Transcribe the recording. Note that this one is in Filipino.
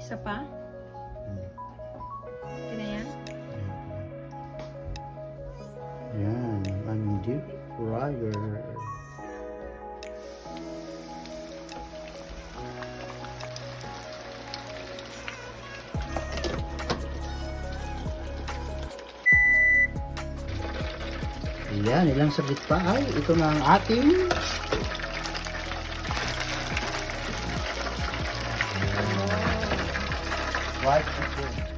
Isa pa? Okay na yan? Yan, ang deep fryer. Yan, ilang saglit pa ay ito na ang ating white chicken.